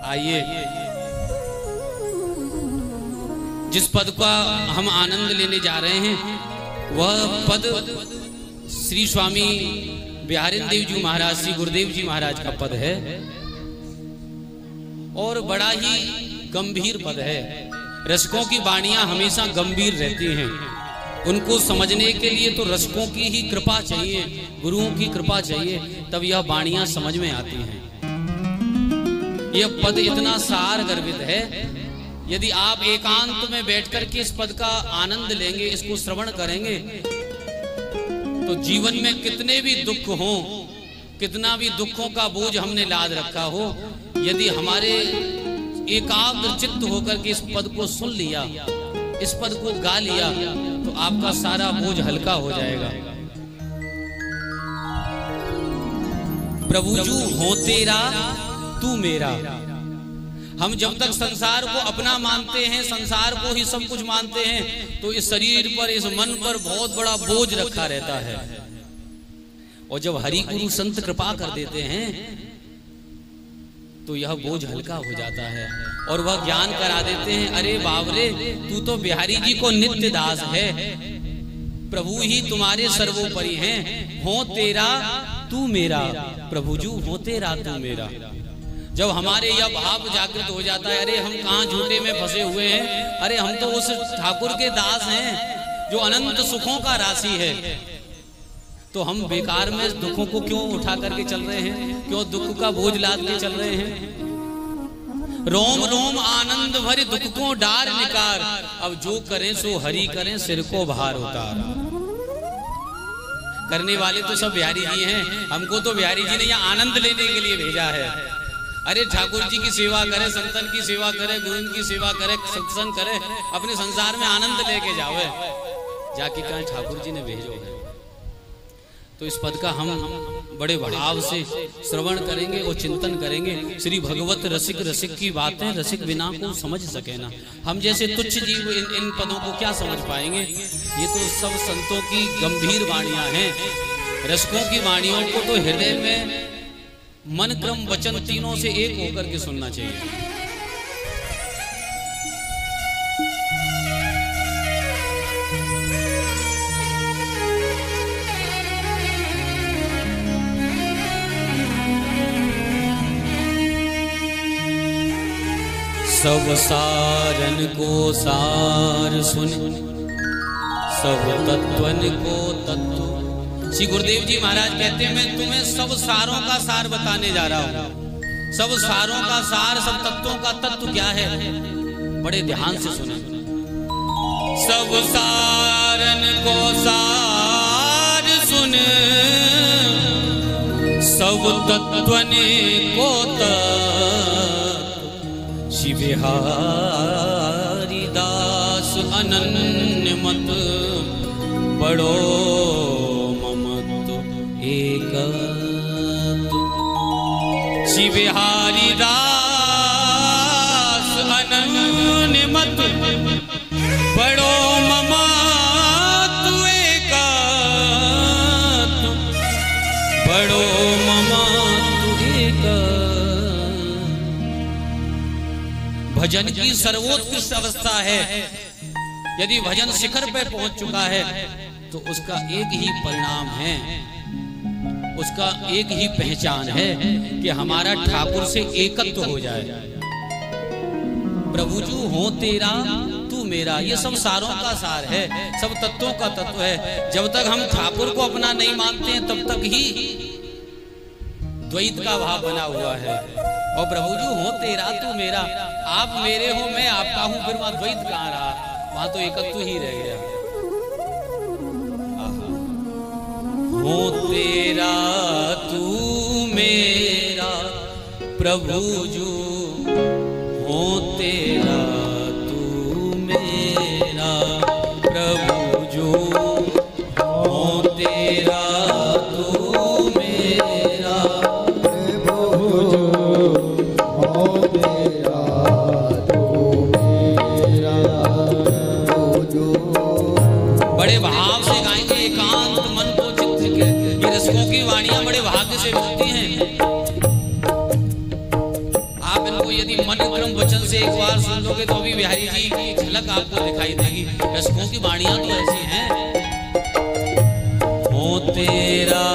आइए जिस पद का हम आनंद लेने जा रहे हैं वह पद श्री स्वामी बिहारिंद्र देव जी महाराज, श्री गुरुदेव जी महाराज का पद है और बड़ा ही गंभीर पद है। रसिकों की वाणियां हमेशा गंभीर रहती हैं, उनको समझने के लिए तो रसिकों की ही कृपा चाहिए, गुरुओं की कृपा चाहिए, तब यह वाणियां समझ में आती हैं। यह पद इतना सार गर्भित है, यदि आप एकांत में बैठकर के इस पद का आनंद लेंगे, इसको श्रवण करेंगे, तो जीवन में कितने भी दुख हों, कितना भी दुखों का बोझ हमने लाद रखा हो, यदि हमारे एकाग्र चित्त होकर के इस पद को सुन लिया, इस पद को गा लिया, तो आपका सारा बोझ हल्का हो जाएगा। प्रभु जू हो तेरा तू मेरा। हम जब तक संसार को अपना मानते हैं, संसार को ही सब कुछ मानते हैं, तो इस शरीर पर, इस मन पर बहुत बड़ा बोझ रखा रहता है। और जब हरि गुरु संत कृपा कर देते हैं तो यह बोझ हल्का हो जाता है और वह ज्ञान करा देते हैं, अरे बाबरे तू तो बिहारी जी को नित्य दास है, प्रभु ही तुम्हारे सर्वोपरि हैं, हो तेरा तू मेरा, प्रभु जू हो तेरा तू मेरा। जब हमारे यह भाव जागृत हो जाता है, अरे हम कहाँ झूठे में फंसे हुए हैं, अरे हम तो उस ठाकुर के दास हैं जो अनंत सुखों का राशि है, तो हम बेकार में दुखों को क्यों उठा करके चल रहे हैं, क्यों दुख का बोझ लाद के चल रहे हैं। रोम रोम आनंद भरे दुख को डार निकार, अब जो करें सो हरि करें, सिर को भार उतार। करने वाले तो सब बिहारी जी हैं, हमको तो बिहारी जी ने यहाँ आनंद लेने के लिए भेजा है। अरे ठाकुर जी की सेवा करे, संतन की सेवा करे, गुरु की सेवा करे, सत्संग करे, अपने संसार में आनंद लेके जाओ, जाके कहा ठाकुर जी ने भेजो है। तो इस पद का हम बड़े भाव से श्रवण करेंगे और चिंतन करेंगे। श्री भगवत रसिक रसिक की बातें रसिक बिना को समझ सके ना। हम जैसे तुच्छ जीव इन पदों को क्या समझ पाएंगे। ये तो सब संतों की गंभीर वाणियां हैं। रसिकों की वाणियों को तो हृदय में मन क्रम वचन तीनों से एक होकर के सुनना चाहिए। सब सारन को सार सुन, सब तत्वन को तत्व। श्री गुरुदेव जी महाराज कहते हैं, मैं तुम्हें सब सारों का सार बताने जा रहा हूं। सब सारों का सार, सब तत्वों का तत्व क्या है, बड़े ध्यान से सुने। सब सारन को सार सुन, सब तत्वन को तत्व। श्री बिहारी दास अनन्य मत, बड़ो ममत एक। श्री बिहारी दास अनन्य मत, बड़ो ममत एक, बड़ो ममत एक। भजन की सर्वोत्कृष्ट अवस्था है। यदि भजन शिखर पे पहुंच चुका है तो उसका एक ही परिणाम है, उसका एक ही पहचान है कि हमारा ठाकुर से एकत्व हो जाए। प्रभु जू हो तेरा तू मेरा, ये सब सारों का सार है, सब तत्वों का तत्व है। जब तक हम ठाकुर को अपना नहीं मानते हैं तब तक ही द्वैत का भाव बना हुआ है। और प्रभु जी हो तेरा तू मेरा, आप मेरे हो मैं आपका हूं, फिर वहां द्वैत कहां रहा, वहां तो एकत्व ही रह गया। हो तेरा तू मेरा, प्रभु जी हो तेरा तू मेरा, प्रभु जी हो तेरा की वाणियां बड़े भाग्य से मिलती हैं। आप इनको यदि सुन लोगे तो अभी बिहारी जी की झलक आपको दिखाई देगी। रसकों की वाणियां तो ऐसी हैं। हो तेरा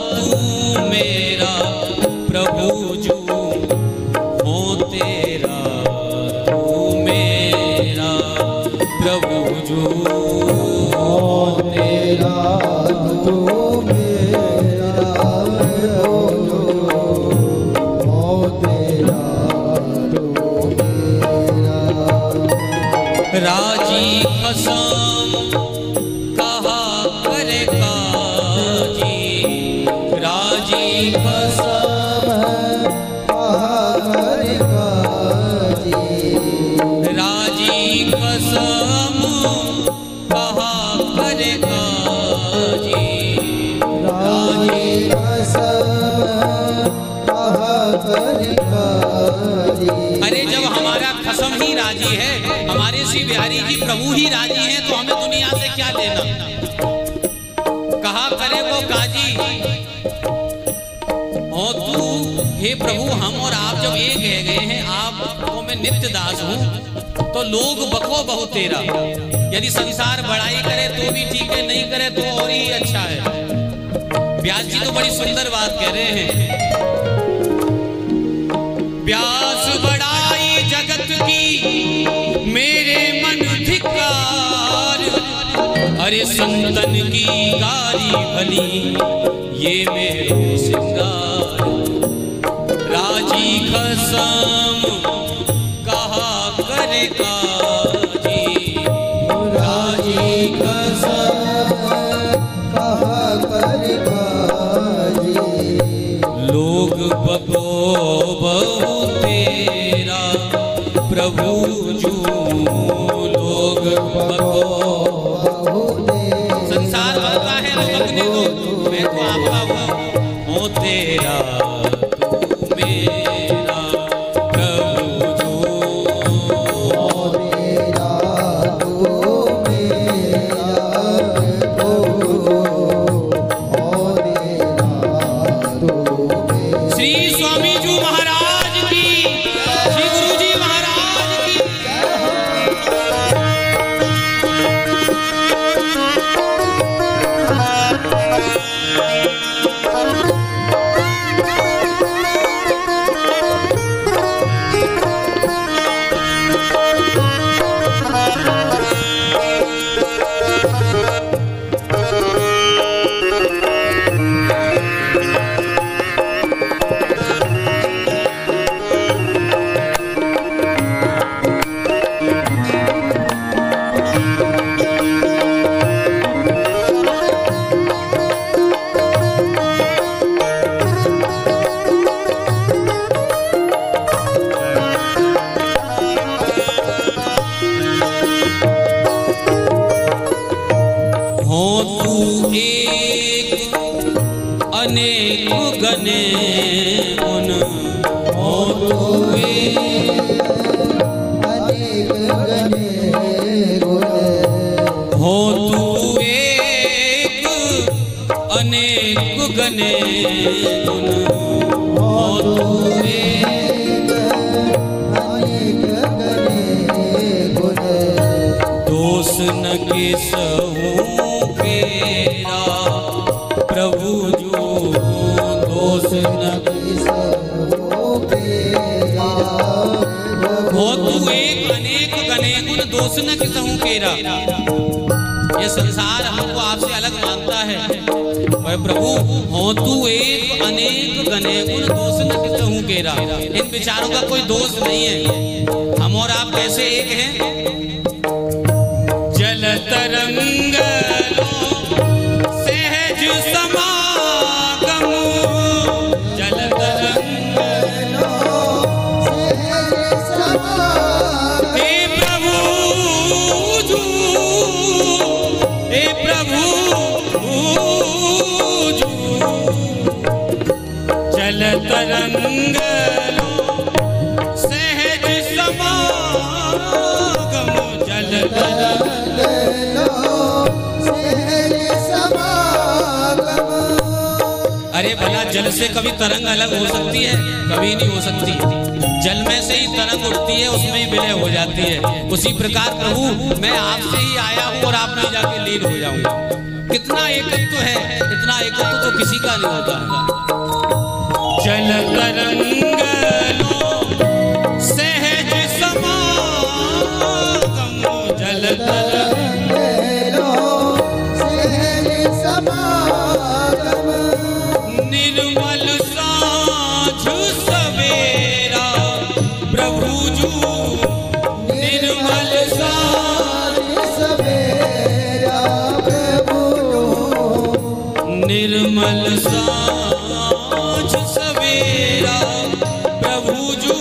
तू मेरा प्रभु जू, हो तेरा तू मेरा प्रभु जू, हो तेरा तू मेरा प्रभु जू, हो तेरा तू मेरा। राजी कसम कहा करे काजी, राजी कसम कहा करे काजी, राजी कसम कहा करे काजी, राजी कसम कहा करे काजी। अरे जब हमारा खसम ही राजी है, हमारे श्री बिहारी जी प्रभु ही राजी हैं, तो हमें दुनिया से क्या लेना। कहा करे वो काजी, हो तू हे प्रभु हम और आप जब एक कह गए हैं, आपको मैं नित्य दास हूँ, तो लोग बको बहु तेरा। यदि संसार बड़ाई करे तो भी ठीक है, नहीं करे तो और ही अच्छा है। व्यास जी तो बड़ी सुंदर बात कह रहे हैं। व्यास बड़ाई जगत की मेरे मन धिक्कार, अरे संतन की गारी भली ये मेरो सिंगार। राजी कसम कहा करे काजी, राजी कसम कहा करे काजी। लोग बको बहु तेरा प्रभु जू, लोग बको। संसार बकता है तो बकने दो, मैं तो आपका हूँ। हो तेरा तू मेरा प्रभु जू, हो तेरा तू मेरा प्रभु, हो तेरा तू मेरा। श्री स्वामी जी महाराज की, श्री गुरु जी महाराज की। हो तू एक अनेक गने गुण, हो तू एक अनेक गने गुण, हो तू एक अनेक गने गुण, हो तू एक अनेक गने गुण। दोष न केसहु केरा प्रभु जू, दोष न। हो तू एक अनेक गने गुण, दोष न किसहु केरा। ये संसार हमको आपसे अलग मानता है, पर प्रभु हो तू एक अनेक गने गुण, दोष न किसहु केरा। इन विचारों का कोई दोष नहीं है, हम और आप कैसे एक हैं। जल तरंग सहज समागम, जल तरंग हे प्रभु जू, हे प्रभु जू। जल तरंग सहज समागम, जल तरंग अरे भला जल से कभी तरंग अलग हो सकती है? कभी नहीं हो सकती। जल में से ही तरंग उठती है, उसमें ही विलय हो जाती है। उसी प्रकार प्रभु मैं आपसे ही आया हूँ और आप में जाके लीन हो जाऊंगा। कितना एकत्व है, इतना एकत्व तो किसी का नहीं होता है। जल तरंग लो सहज समागम, जल तरंग लो सहज समागम, निर्मल साँझ सवेरा प्रभु जू, निर्मल साँझ सवेरा प्रभु निर्मल साँझ सवेरा प्रभु जू,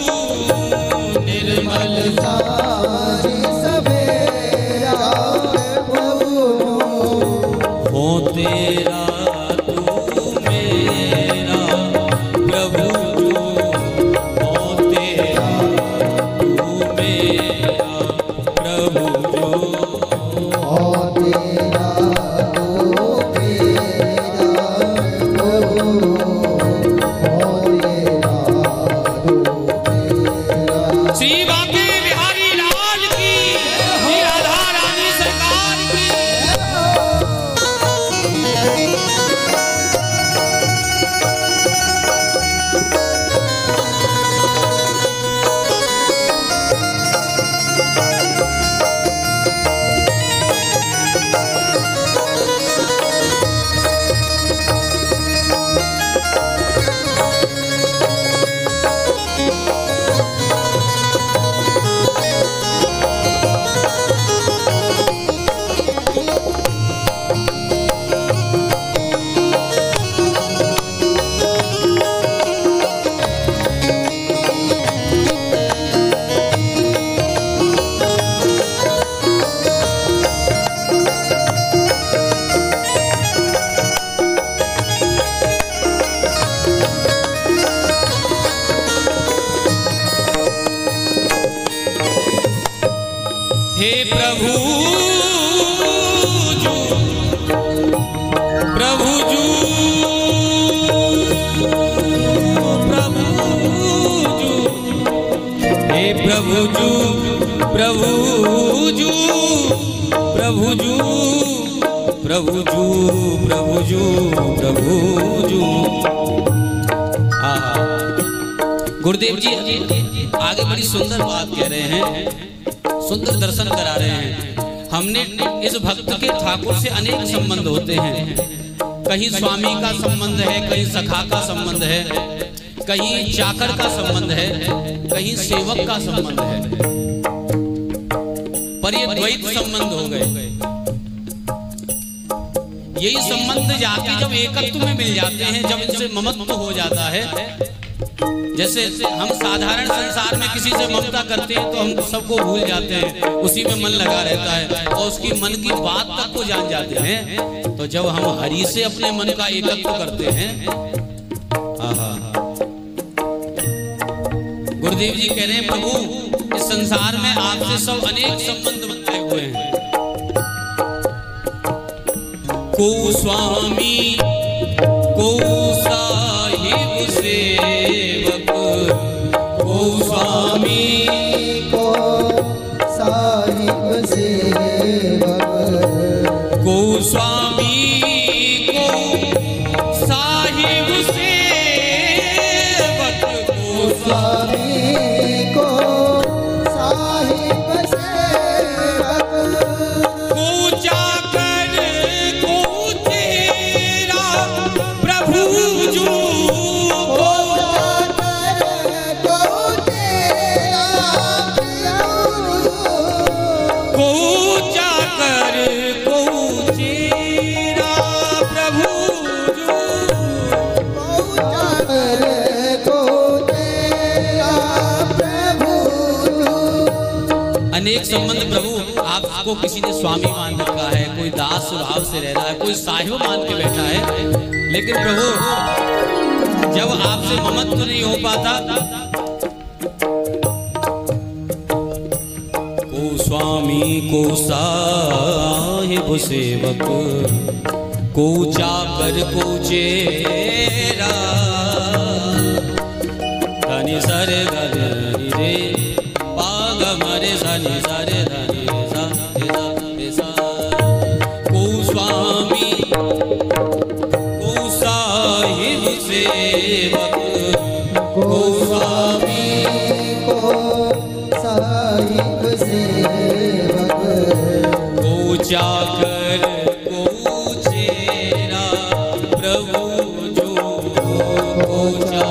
निर्मल साँझ सवेरा प्रभु हो तेरा तू मेरा प्रभु जू, हो तेरा तू मेरा प्रभु जू। ओ तेरा तू मेरा प्रभु, ओ तेरा तू मेरा। श्री बांके बिहारी लाल की, श्री राधा रानी सरकार की। हे प्रभु जू, प्रभु जू, प्रभु जू, हे प्रभु जू, प्रभु जू, प्रभु जू, प्रभु जू, प्रभु जू, प्रभु जू। गुरुदेव जी आगे बड़ी सुंदर बात कह रहे हैं, सुंदर दर्शन करा रहे हैं। हमने इस भक्त के ठाकुर से अनेक संबंध होते हैं। कहीं स्वामी का संबंध है, कहीं सखा का संबंध है, कहीं चाकर का संबंध है, कहीं सेवक का संबंध है, पर ये द्वैत संबंध हो गए। यही संबंध जाके जब एकत्व में मिल जाते हैं, जब इनसे ममत्व हो जाता है, जैसे हम साधारण संसार में किसी से ममता करते हैं तो हम सबको भूल जाते हैं, उसी में मन लगा रहता है और उसकी मन की बात तक को जान जाते हैं। तो जब हम हरि से अपने मन का एकत्व करते हैं, गुरुदेव जी कह रहे हैं प्रभु इस संसार में आपसे सब अनेक संबंध बनाए हुए हैं। को स्वामी को साहिब सेवक, को स्वामी को साहिब सेवक, को स्वामी को साहिब सेवक, को स्वामी को साहिब सेवक, को जाकर को तेरा प्रभु जू, को जाकर को तेरा प्रभु, को जाकर को तेरा प्रभु जू। को जाकर को तेरा प्रभु। अनेक संबंध प्रभु, आपको किसी ने स्वामी मान रखा है, कोई दास स्वभाव से रह रहा है, कोई साहिब मान के बैठा है, लेकिन प्रभु जब आपसे ममत्व नहीं हो पाता, को स्वामी को साहिब सेवक, कूचा कर कूचेरा धनी सरे धनी रे पाग मरे सनी सरे धनी सा सा को स्वामी को साहिब सेवक को स्वामी को साहिब सेवक कूचा कर कूचेरा प्रभु जो कूचा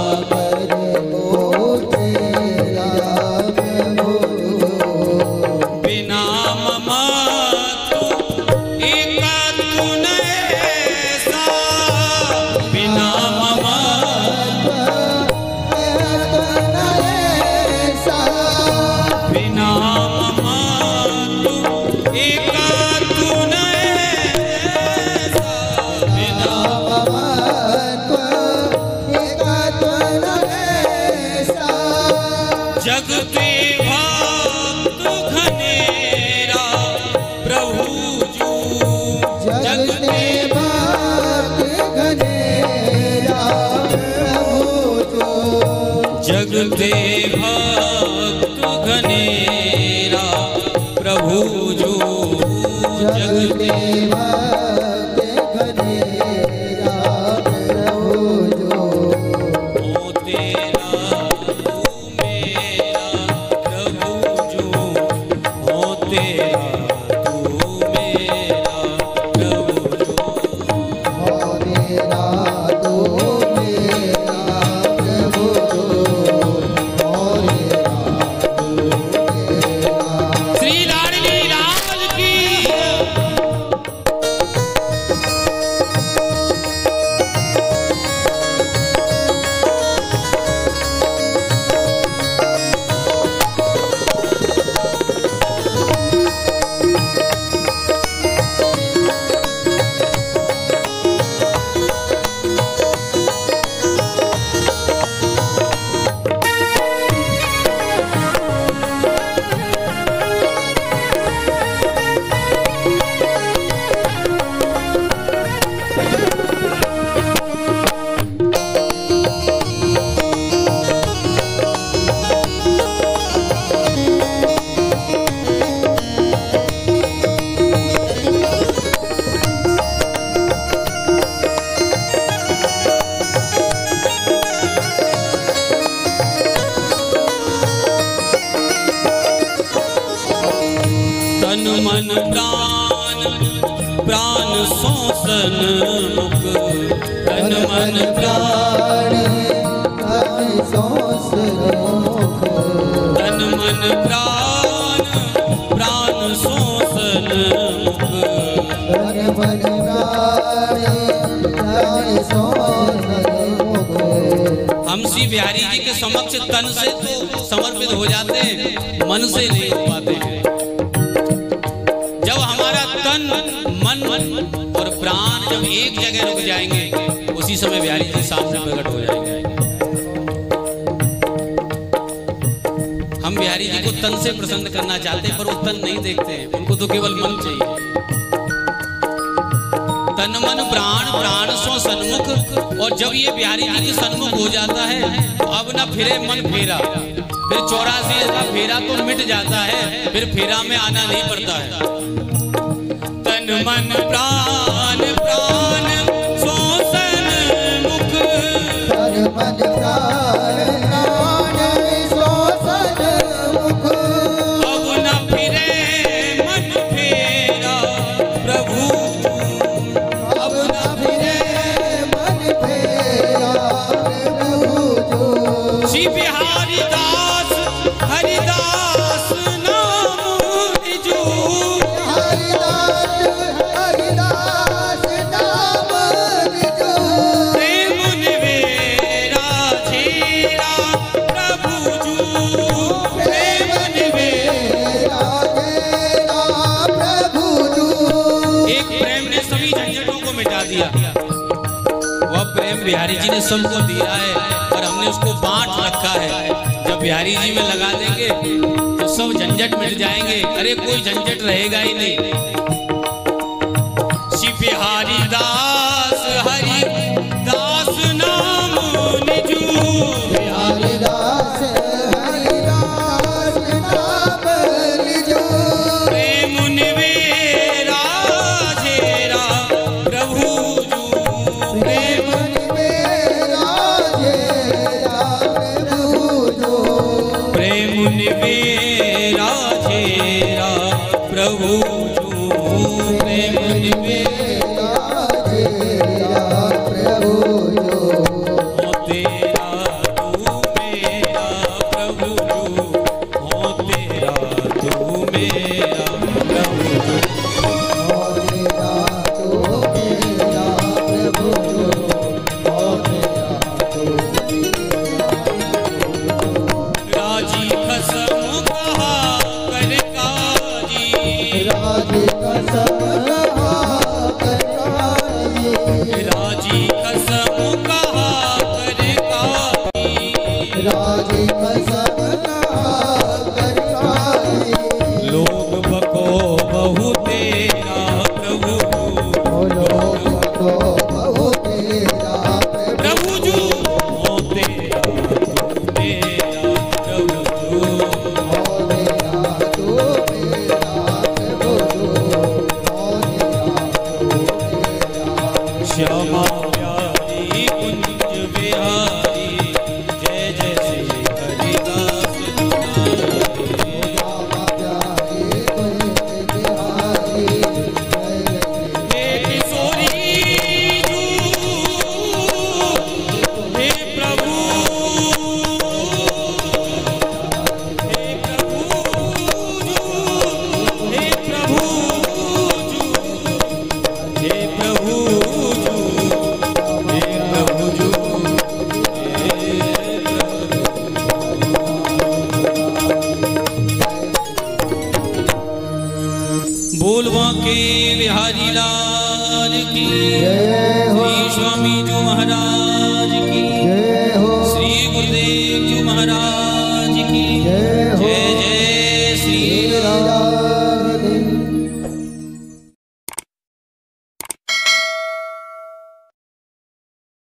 जगते भक्त घनेरा प्रभु जो जगते भक्त घनेरा प्रभु जो ओ तेरा तू मेरा प्रभु जो ओ तेरा तू मेरा प्रभु जो ओ तेरा तू मेरा प्रभु जो श्री लाडली लाल की तन मन प्राण प्राण शोषण मुख तन मन प्राण संसमुख तन मन प्राण प्राण शोषण मुख तन मन प्राण संसमुख हम श्री बिहारी जी के समक्ष तन से तो समर्पित हो जाते हैं, मन से नहीं हो पाते हैं। जब हमारा तन मन और प्राण जब एक जगह रुक जाएंगे, उसी समय बिहारी जी सामने प्रकट हो जाएंगे। हम बिहारी जी को तन से प्रसन्न करना चाहते हैं, पर वो तन नहीं देखते हैं, उनको तो केवल मन चाहिए। तन मन प्राण प्राण सो सन्मुख, और जब ये बिहारी जी के सन्मुख हो जाता है तो अब ना फिरे मन फेरा, फिर 84 का फेरा तो मिट जाता है, फिर फेरा में आना नहीं पड़ता है। तन मन प्राण प्राण सो सन्मुख, तन मन प्राण प्राण सो सन्मुख, अब न फिरे मन फेरा प्रभु, अब न फिरे मन फेरा प्रभु जो। श्री बिहारी दास हरिदास नाम जो, हरिदास हरिदास नाम जो, प्रेम निवेरा झेरा प्रभु जो, प्रेम मेरा तेरा प्रभु जो। एक प्रेम ने सभी झंझटों को मिटा दिया। वह प्रेम बिहारी जी ने सबको दिया है और हमने उसको बांट रखा है। जब बिहारी जी में लगा देंगे तो सब झंझट मिट जाएंगे, अरे कोई झंझट रहेगा ही नहीं। श्री बिहारी दास हरि दास नाम निजू बिहारी दास हरिदास नाम निजो प्रेम निवेरा जेरा प्रभु जू प्रेम निवेरा जेरा प्रभु जो प्रेम निवेरा जेरा प्रभु जू प्रेम निवेरा जेरा प्रभु जो हो तेरा तू मेरा प्रभु जू हो तेरा तू मेरा प्रभु जू तेरा तो मेरा प्रभु जो तेरा तो राजी कसम कहा कर काजी राजी कसम कहा करताई राजी कसम कहा कर काजी राजी कसम कहा करताई लोग बको बहु तेरा प्रभु लोग तो बहु तेरा प्रभु जू हो तेरा तू मेरा प्रभु जू तेरा तो मेरा प्रभु जो श्यामा प्यारी कुंज बिहारी जय जय श्री हरिदास हे किशोरी जू हे प्रभु हे प्रभु जू हे प्रभु जू हे प्रभु जू हे प्रभु जू बोलवा के बिहारी लाल की जय हो। श्री स्वामी जो महाराज